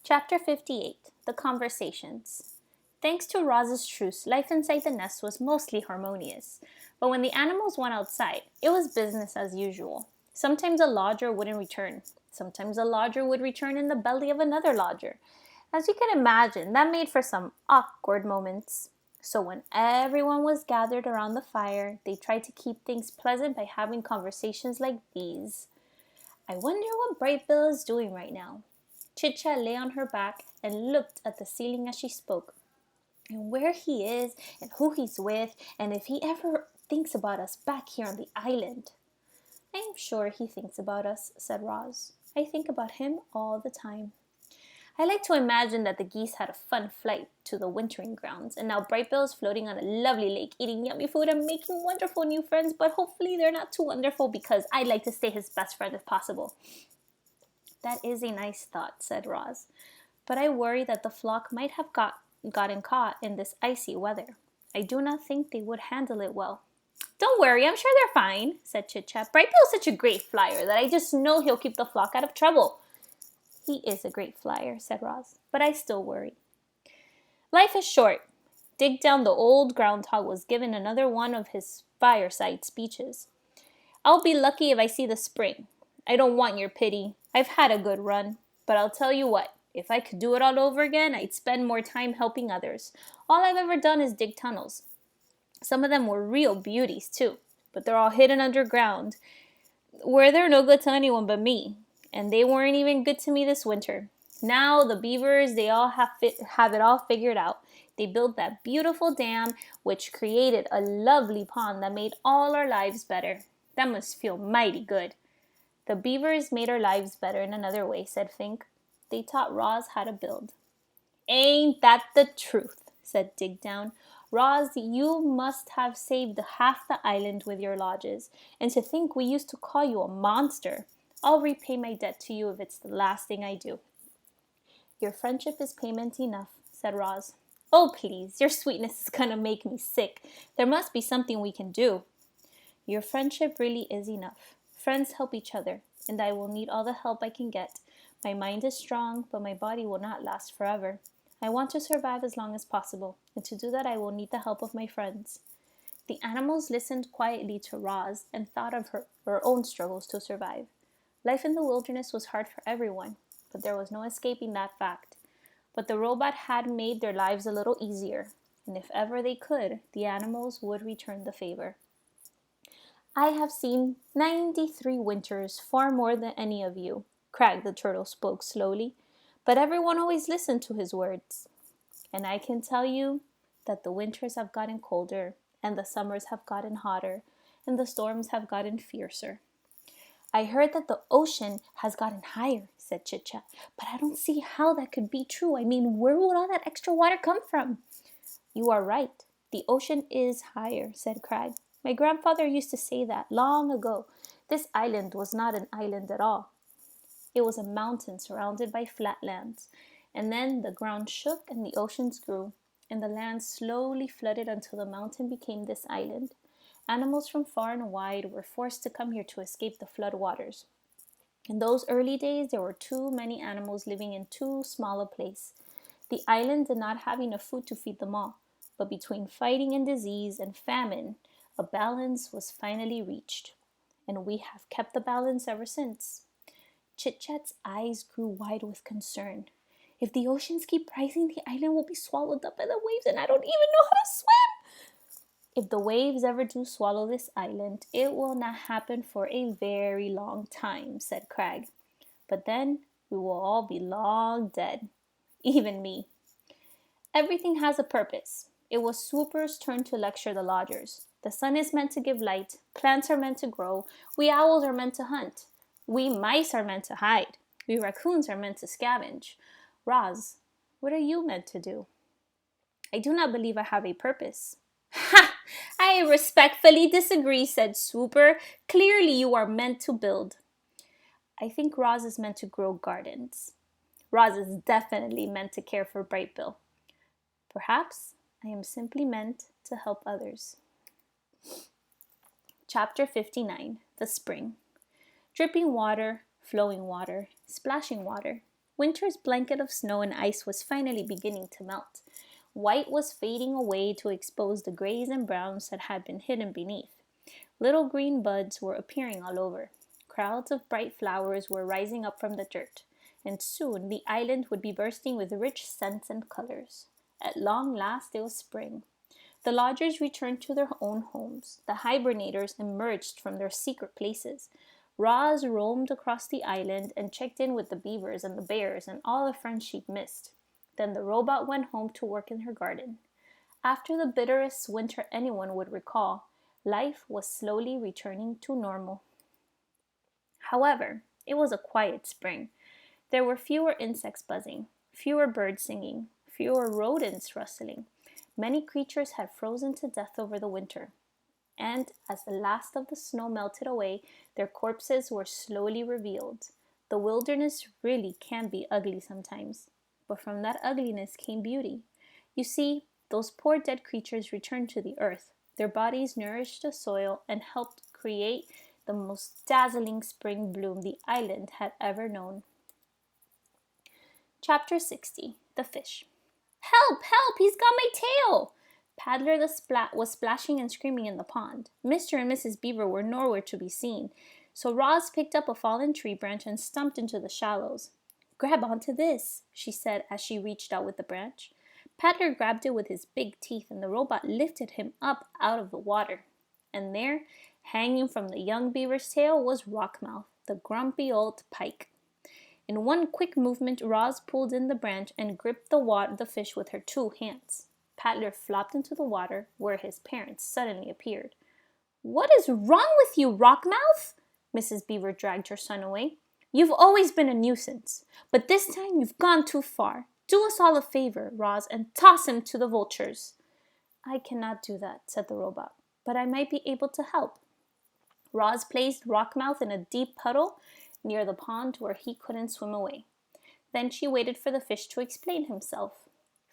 Chapter 58 The Conversations. Thanks to Roz's truce, life inside the nest was mostly harmonious. But when the animals went outside, it was business as usual. Sometimes a lodger wouldn't return. Sometimes a lodger would return in the belly of another lodger. As you can imagine, that made for some awkward moments. So when everyone was gathered around the fire, they tried to keep things pleasant by having conversations like these. I wonder what Brightbill is doing right now. Chit-Chat lay on her back and looked at the ceiling as she spoke. And where he is, and who he's with, and if he ever thinks about us back here on the island. I am sure he thinks about us, said Roz. I think about him all the time. I like to imagine that the geese had a fun flight to the wintering grounds, and now Brightbill is floating on a lovely lake, eating yummy food and making wonderful new friends, but hopefully they're not too wonderful because I'd like to stay his best friend if possible. That is a nice thought, said Roz, but I worry that the flock might have gotten caught in this icy weather. I do not think they would handle it well. Don't worry, I'm sure they're fine, said Chit-Chat. Brightbill is such a great flyer that I just know he'll keep the flock out of trouble. He is a great flyer, said Roz, but I still worry. Life is short. Dig Down, the old groundhog, was given another one of his fireside speeches. I'll be lucky if I see the spring. I don't want your pity. I've had a good run. But I'll tell you what, if I could do it all over again, I'd spend more time helping others. All I've ever done is dig tunnels. Some of them were real beauties, too, but they're all hidden underground, where they're no good to anyone but me. And they weren't even good to me this winter. Now the beavers, they all have it all figured out. They built that beautiful dam, which created a lovely pond that made all our lives better. That must feel mighty good. The beavers made our lives better in another way, said Fink. They taught Roz how to build. Ain't that the truth, said Dig Down. Roz, you must have saved half the island with your lodges. And to think we used to call you a monster. I'll repay my debt to you if it's the last thing I do. Your friendship is payment enough, said Roz. Oh, please, your sweetness is gonna make me sick. There must be something we can do. Your friendship really is enough. Friends help each other, and I will need all the help I can get. My mind is strong, but my body will not last forever. I want to survive as long as possible, and to do that I will need the help of my friends. The animals listened quietly to Roz and thought of her own struggles to survive. Life in the wilderness was hard for everyone, but there was no escaping that fact. But the robot had made their lives a little easier, and if ever they could, the animals would return the favor. I have seen 93 winters, far more than any of you, Crag the turtle spoke slowly, but everyone always listened to his words. And I can tell you that the winters have gotten colder, and the summers have gotten hotter, and the storms have gotten fiercer. I heard that the ocean has gotten higher, said Chit-Chat, but I don't see how that could be true. I mean, where would all that extra water come from? You are right. The ocean is higher, said Crag. My grandfather used to say that long ago. This island was not an island at all. It was a mountain surrounded by flatlands. And then the ground shook and the oceans grew, and the land slowly flooded until the mountain became this island. Animals from far and wide were forced to come here to escape the flood waters. In those early days, there were too many animals living in too small a place. The island did not have enough food to feed them all, but between fighting and disease and famine, a balance was finally reached. And we have kept the balance ever since. Chit-Chat's eyes grew wide with concern. If the oceans keep rising, the island will be swallowed up by the waves, and I don't even know how to swim. If the waves ever do swallow this island, it will not happen for a very long time, said Crag. But then we will all be long dead. Even me. Everything has a purpose. It was Swooper's turn to lecture the lodgers. The sun is meant to give light. Plants are meant to grow. We owls are meant to hunt. We mice are meant to hide. We raccoons are meant to scavenge. Roz, what are you meant to do? I do not believe I have a purpose. Ha! I respectfully disagree, said Swooper. Clearly you are meant to build. I think Roz is meant to grow gardens. Roz is definitely meant to care for Brightbill. Perhaps I am simply meant to help others. Chapter 59 The Spring. Dripping water, flowing water, splashing water. Winter's blanket of snow and ice was finally beginning to melt. White was fading away to expose the grays and browns that had been hidden beneath. Little green buds were appearing all over. Crowds of bright flowers were rising up from the dirt, and soon the island would be bursting with rich scents and colors. At long last it was spring. The lodgers returned to their own homes. The hibernators emerged from their secret places. Roz roamed across the island and checked in with the beavers and the bears and all the friends she'd missed. Then the robot went home to work in her garden. After the bitterest winter anyone would recall, life was slowly returning to normal. However, it was a quiet spring. There were fewer insects buzzing, fewer birds singing, fewer rodents rustling. Many creatures had frozen to death over the winter, and as the last of the snow melted away, their corpses were slowly revealed. The wilderness really can be ugly sometimes, but from that ugliness came beauty. You see, those poor dead creatures returned to the earth. Their bodies nourished the soil and helped create the most dazzling spring bloom the island had ever known. Chapter 60. The Fish. Help! Help! He's got my tail! Paddler the Splat was splashing and screaming in the pond. Mr. and Mrs. Beaver were nowhere to be seen, so Roz picked up a fallen tree branch and stumped into the shallows. Grab onto this, she said as she reached out with the branch. Paddler grabbed it with his big teeth and the robot lifted him up out of the water. And there, hanging from the young beaver's tail, was Rockmouth, the grumpy old pike. In one quick movement, Roz pulled in the branch and gripped the fish with her 2 hands. Paddler flopped into the water, where his parents suddenly appeared. What is wrong with you, Rockmouth? Mrs. Beaver dragged her son away. You've always been a nuisance, but this time you've gone too far. Do us all a favor, Roz, and toss him to the vultures. I cannot do that, said the robot, but I might be able to help. Roz placed Rockmouth in a deep puddle near the pond where he couldn't swim away. Then she waited for the fish to explain himself.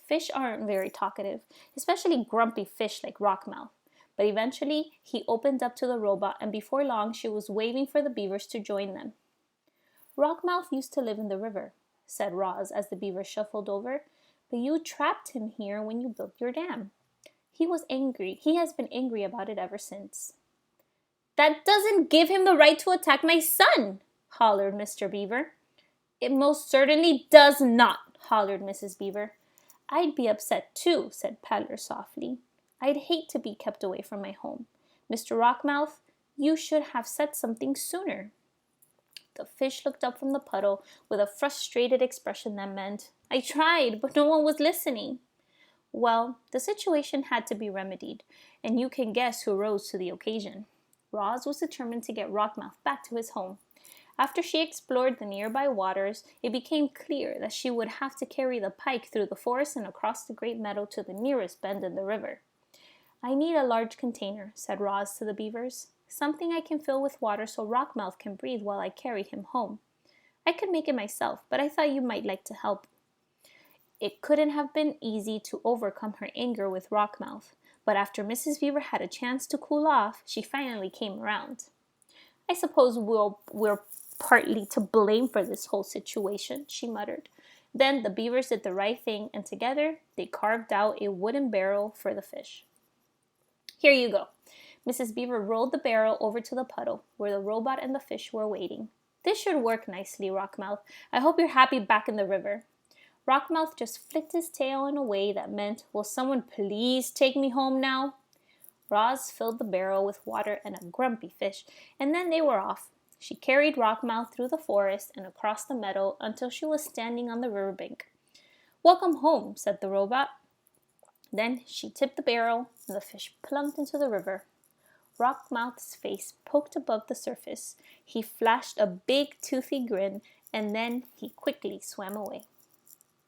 Fish aren't very talkative, especially grumpy fish like Rockmouth. But eventually, he opened up to the robot, and before long, she was waving for the beavers to join them. Rockmouth used to live in the river, said Roz as the beaver shuffled over, but you trapped him here when you built your dam. He was angry. He has been angry about it ever since. That doesn't give him the right to attack my son, hollered Mr. Beaver. It most certainly does not, hollered Mrs. Beaver. I'd be upset too, said Paddler softly. I'd hate to be kept away from my home. Mr. Rockmouth, you should have said something sooner. The fish looked up from the puddle with a frustrated expression that meant, I tried, but no one was listening. Well, the situation had to be remedied, and you can guess who rose to the occasion. Roz was determined to get Rockmouth back to his home. After she explored the nearby waters, it became clear that she would have to carry the pike through the forest and across the great meadow to the nearest bend in the river. I need a large container, said Roz to the beavers. Something I can fill with water so Rockmouth can breathe while I carry him home. I could make it myself, but I thought you might like to help. It couldn't have been easy to overcome her anger with Rockmouth, but after Mrs. Beaver had a chance to cool off, she finally came around. I suppose we're partly to blame for this whole situation, she muttered. Then the beavers did the right thing, and together they carved out a wooden barrel for the fish. Here you go. Mrs. Beaver rolled the barrel over to the puddle, where the robot and the fish were waiting. This should work nicely, Rockmouth. I hope you're happy back in the river. Rockmouth just flicked his tail in a way that meant, will someone please take me home now? Roz filled the barrel with water and a grumpy fish, and then they were off. She carried Rockmouth through the forest and across the meadow until she was standing on the riverbank. Welcome home, said the robot. Then she tipped the barrel, and the fish plunked into the river. Rockmouth's face poked above the surface. He flashed a big, toothy grin, and then he quickly swam away.